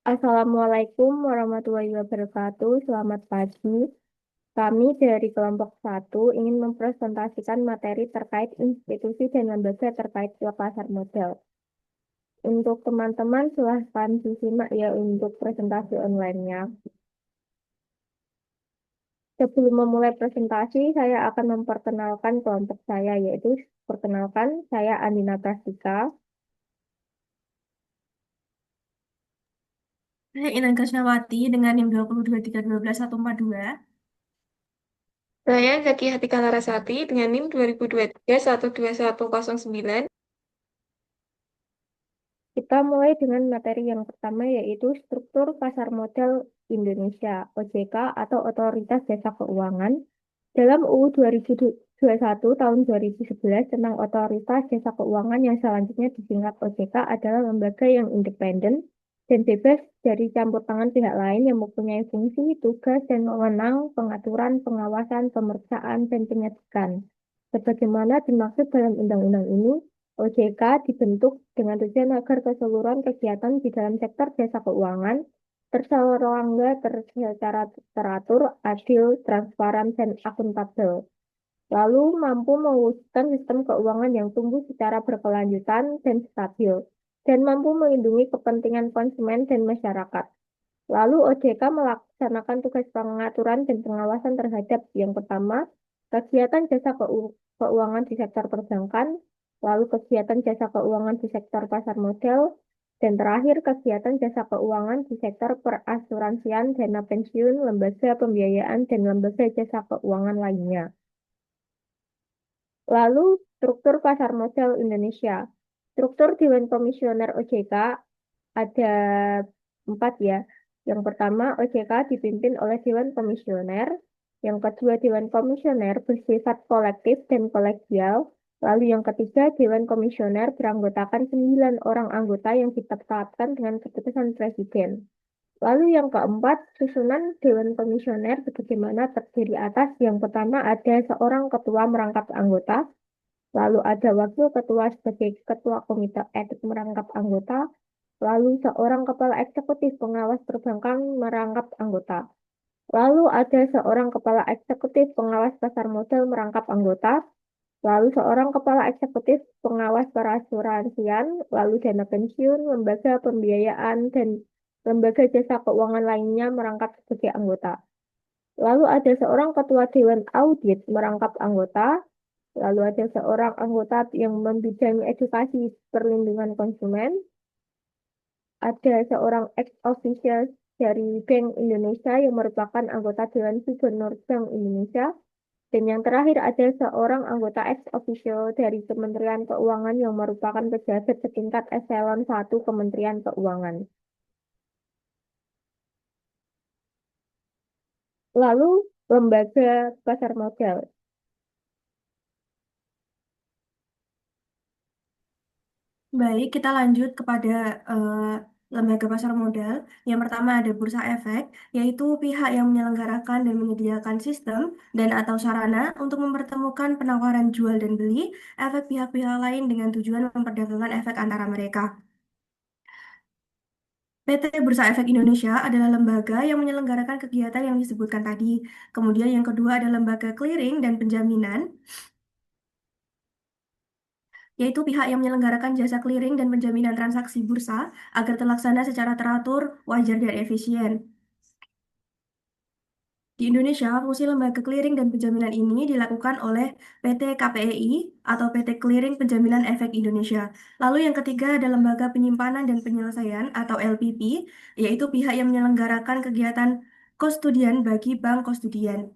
Assalamualaikum warahmatullahi wabarakatuh. Selamat pagi. Kami dari kelompok satu ingin mempresentasikan materi terkait institusi dan lembaga terkait ke pasar modal. Untuk teman-teman silahkan disimak ya untuk presentasi online-nya. Sebelum memulai presentasi, saya akan memperkenalkan kelompok saya, yaitu perkenalkan saya Andina Prastika. Saya Intan Krisnawati dengan NIM 202314142. Saya Zaki Hatika Larasati dengan NIM 2023 12109. Kita mulai dengan materi yang pertama yaitu struktur pasar modal Indonesia (OJK) atau Otoritas Jasa Keuangan. Dalam UU 2021 tahun 2011 tentang Otoritas Jasa Keuangan yang selanjutnya disingkat OJK adalah lembaga yang independen dan bebas dari campur tangan pihak lain yang mempunyai fungsi, tugas, dan wewenang pengaturan, pengawasan, pemeriksaan, dan penyidikan. Sebagaimana dimaksud dalam undang-undang ini, OJK dibentuk dengan tujuan agar keseluruhan kegiatan di dalam sektor jasa keuangan terselenggaranya secara teratur, adil, transparan, dan akuntabel. Lalu mampu mewujudkan sistem keuangan yang tumbuh secara berkelanjutan dan stabil, dan mampu melindungi kepentingan konsumen dan masyarakat. Lalu OJK melaksanakan tugas pengaturan dan pengawasan terhadap yang pertama, kegiatan jasa keuangan di sektor perbankan, lalu kegiatan jasa keuangan di sektor pasar modal, dan terakhir kegiatan jasa keuangan di sektor perasuransian, dana pensiun, lembaga pembiayaan, dan lembaga jasa keuangan lainnya. Lalu struktur pasar modal Indonesia. Struktur Dewan Komisioner OJK ada 4 ya. Yang pertama, OJK dipimpin oleh Dewan Komisioner. Yang kedua, Dewan Komisioner bersifat kolektif dan kolegial. Lalu yang ketiga, Dewan Komisioner beranggotakan 9 orang anggota yang ditetapkan dengan keputusan Presiden. Lalu yang keempat, susunan Dewan Komisioner sebagaimana terdiri atas. Yang pertama ada seorang ketua merangkap anggota. Lalu ada wakil ketua sebagai ketua komite etik merangkap anggota. Lalu seorang kepala eksekutif pengawas perbankan merangkap anggota. Lalu ada seorang kepala eksekutif pengawas pasar modal merangkap anggota. Lalu seorang kepala eksekutif pengawas perasuransian, lalu dana pensiun, lembaga pembiayaan, dan lembaga jasa keuangan lainnya merangkap sebagai anggota. Lalu ada seorang ketua dewan audit merangkap anggota. Lalu ada seorang anggota yang membidangi edukasi perlindungan konsumen. Ada seorang ex-official dari Bank Indonesia yang merupakan anggota Dewan Gubernur Bank Indonesia. Dan yang terakhir ada seorang anggota ex-officio dari Kementerian Keuangan yang merupakan pejabat setingkat eselon 1 Kementerian Keuangan. Lalu lembaga pasar modal. Baik, kita lanjut kepada eh, lembaga pasar modal. Yang pertama ada Bursa Efek, yaitu pihak yang menyelenggarakan dan menyediakan sistem dan atau sarana untuk mempertemukan penawaran jual dan beli efek pihak-pihak lain dengan tujuan memperdagangkan efek antara mereka. PT Bursa Efek Indonesia adalah lembaga yang menyelenggarakan kegiatan yang disebutkan tadi. Kemudian yang kedua ada lembaga clearing dan penjaminan, yaitu pihak yang menyelenggarakan jasa clearing dan penjaminan transaksi bursa agar terlaksana secara teratur, wajar, dan efisien. Di Indonesia, fungsi lembaga clearing dan penjaminan ini dilakukan oleh PT KPEI atau PT Clearing Penjaminan Efek Indonesia. Lalu yang ketiga ada lembaga penyimpanan dan penyelesaian atau LPP, yaitu pihak yang menyelenggarakan kegiatan kustodian bagi bank kustodian.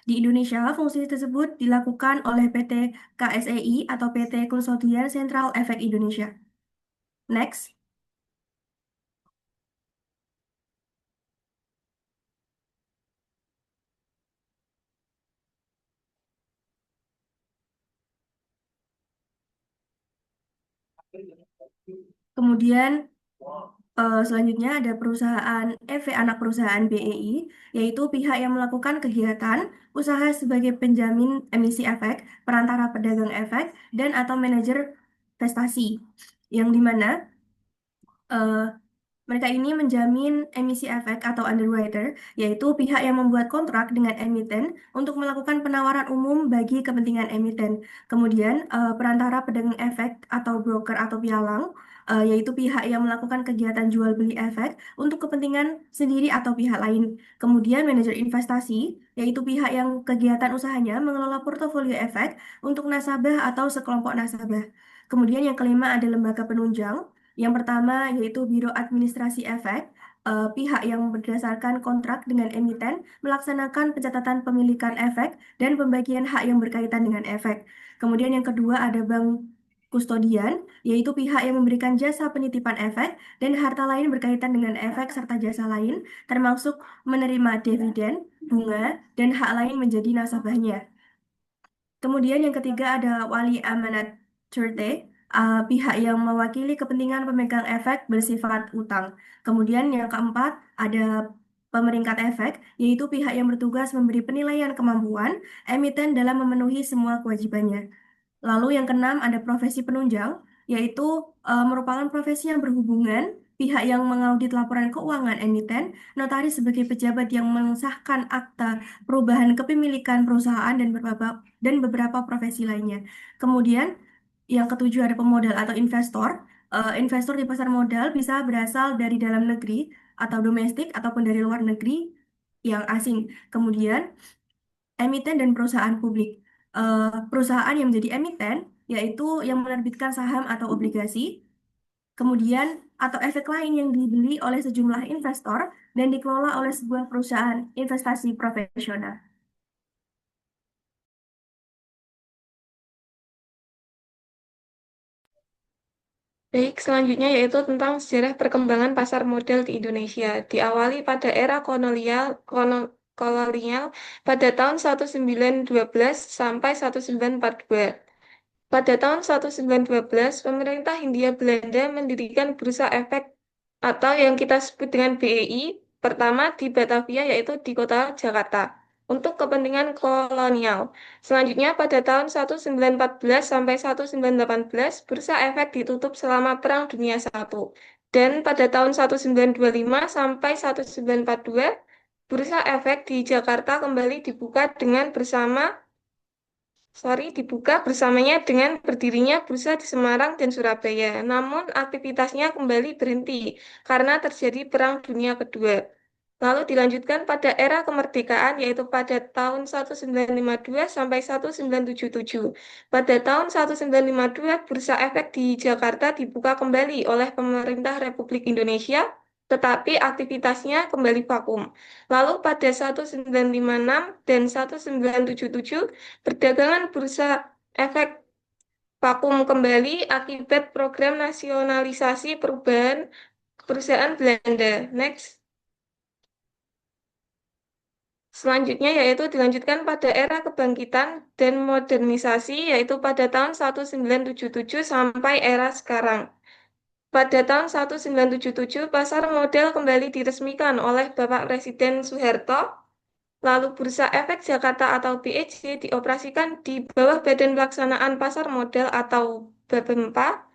Di Indonesia, fungsi tersebut dilakukan oleh PT KSEI atau PT Konsortium Sentral Efek Indonesia. Next. Kemudian selanjutnya ada perusahaan anak perusahaan BEI, yaitu pihak yang melakukan kegiatan usaha sebagai penjamin emisi efek, perantara pedagang efek, dan atau manajer investasi, yang dimana Mereka ini menjamin emisi efek atau underwriter, yaitu pihak yang membuat kontrak dengan emiten untuk melakukan penawaran umum bagi kepentingan emiten. Kemudian, perantara pedagang efek atau broker atau pialang, yaitu pihak yang melakukan kegiatan jual beli efek untuk kepentingan sendiri atau pihak lain. Kemudian, manajer investasi, yaitu pihak yang kegiatan usahanya mengelola portofolio efek untuk nasabah atau sekelompok nasabah. Kemudian yang kelima ada lembaga penunjang. Yang pertama yaitu Biro Administrasi Efek, pihak yang berdasarkan kontrak dengan emiten melaksanakan pencatatan pemilikan efek dan pembagian hak yang berkaitan dengan efek. Kemudian yang kedua ada Bank Kustodian, yaitu pihak yang memberikan jasa penitipan efek dan harta lain berkaitan dengan efek serta jasa lain, termasuk menerima dividen, bunga, dan hak lain menjadi nasabahnya. Kemudian yang ketiga ada wali amanat surete, pihak yang mewakili kepentingan pemegang efek bersifat utang. Kemudian yang keempat ada pemeringkat efek, yaitu pihak yang bertugas memberi penilaian kemampuan emiten dalam memenuhi semua kewajibannya. Lalu yang keenam ada profesi penunjang, yaitu merupakan profesi yang berhubungan pihak yang mengaudit laporan keuangan emiten, notaris sebagai pejabat yang mengesahkan akta perubahan kepemilikan perusahaan dan beberapa profesi lainnya. Kemudian yang ketujuh ada pemodal atau investor. Investor di pasar modal bisa berasal dari dalam negeri atau domestik ataupun dari luar negeri yang asing. Kemudian emiten dan perusahaan publik. Perusahaan yang menjadi emiten yaitu yang menerbitkan saham atau obligasi, kemudian atau efek lain yang dibeli oleh sejumlah investor dan dikelola oleh sebuah perusahaan investasi profesional. Baik, selanjutnya yaitu tentang sejarah perkembangan pasar modal di Indonesia. Diawali pada era kolonial pada tahun 1912 sampai 1942. Pada tahun 1912, pemerintah Hindia Belanda mendirikan Bursa Efek atau yang kita sebut dengan BEI pertama di Batavia yaitu di kota Jakarta untuk kepentingan kolonial. Selanjutnya pada tahun 1914 sampai 1918, Bursa Efek ditutup selama Perang Dunia I. Dan pada tahun 1925 sampai 1942, Bursa Efek di Jakarta kembali dibuka bersamanya dengan berdirinya bursa di Semarang dan Surabaya. Namun aktivitasnya kembali berhenti karena terjadi Perang Dunia Kedua. Lalu dilanjutkan pada era kemerdekaan yaitu pada tahun 1952 sampai 1977. Pada tahun 1952, Bursa Efek di Jakarta dibuka kembali oleh pemerintah Republik Indonesia, tetapi aktivitasnya kembali vakum. Lalu pada 1956 dan 1977, perdagangan bursa efek vakum kembali akibat program nasionalisasi perubahan perusahaan Belanda. Next. Selanjutnya yaitu dilanjutkan pada era kebangkitan dan modernisasi yaitu pada tahun 1977 sampai era sekarang. Pada tahun 1977, pasar modal kembali diresmikan oleh Bapak Presiden Soeharto. Lalu Bursa Efek Jakarta atau BEJ dioperasikan di bawah Badan Pelaksanaan Pasar Modal atau Bapempa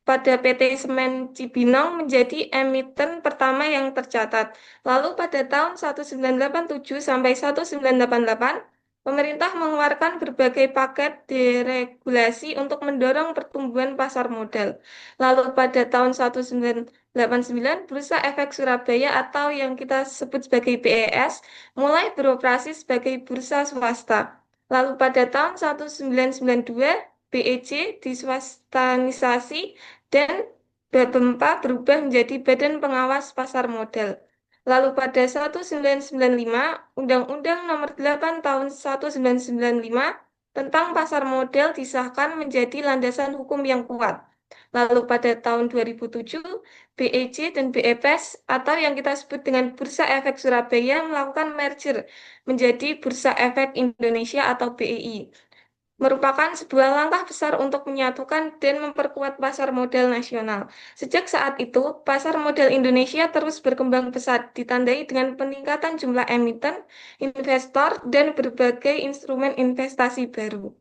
pada PT Semen Cibinong menjadi emiten pertama yang tercatat. Lalu pada tahun 1987 sampai 1988, pemerintah mengeluarkan berbagai paket deregulasi untuk mendorong pertumbuhan pasar modal. Lalu pada tahun 1989, Bursa Efek Surabaya atau yang kita sebut sebagai BES mulai beroperasi sebagai bursa swasta. Lalu pada tahun 1992, BEJ diswastanisasi dan Bapempa berubah menjadi Badan Pengawas Pasar Modal. Lalu pada 1995, Undang-Undang Nomor 8 Tahun 1995 tentang pasar modal disahkan menjadi landasan hukum yang kuat. Lalu pada tahun 2007, BEJ dan BEPES atau yang kita sebut dengan Bursa Efek Surabaya melakukan merger menjadi Bursa Efek Indonesia atau BEI merupakan sebuah langkah besar untuk menyatukan dan memperkuat pasar modal nasional. Sejak saat itu, pasar modal Indonesia terus berkembang pesat, ditandai dengan peningkatan jumlah emiten, investor, dan berbagai instrumen investasi baru.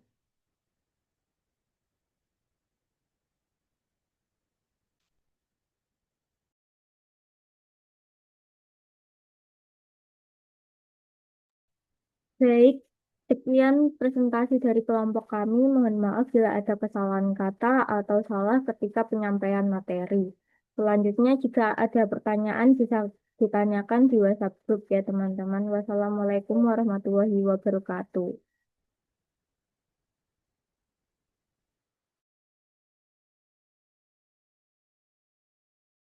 Baik, sekian presentasi dari kelompok kami. Mohon maaf bila ada kesalahan kata atau salah ketika penyampaian materi. Selanjutnya, jika ada pertanyaan bisa ditanyakan di WhatsApp group ya teman-teman. Wassalamualaikum warahmatullahi wabarakatuh.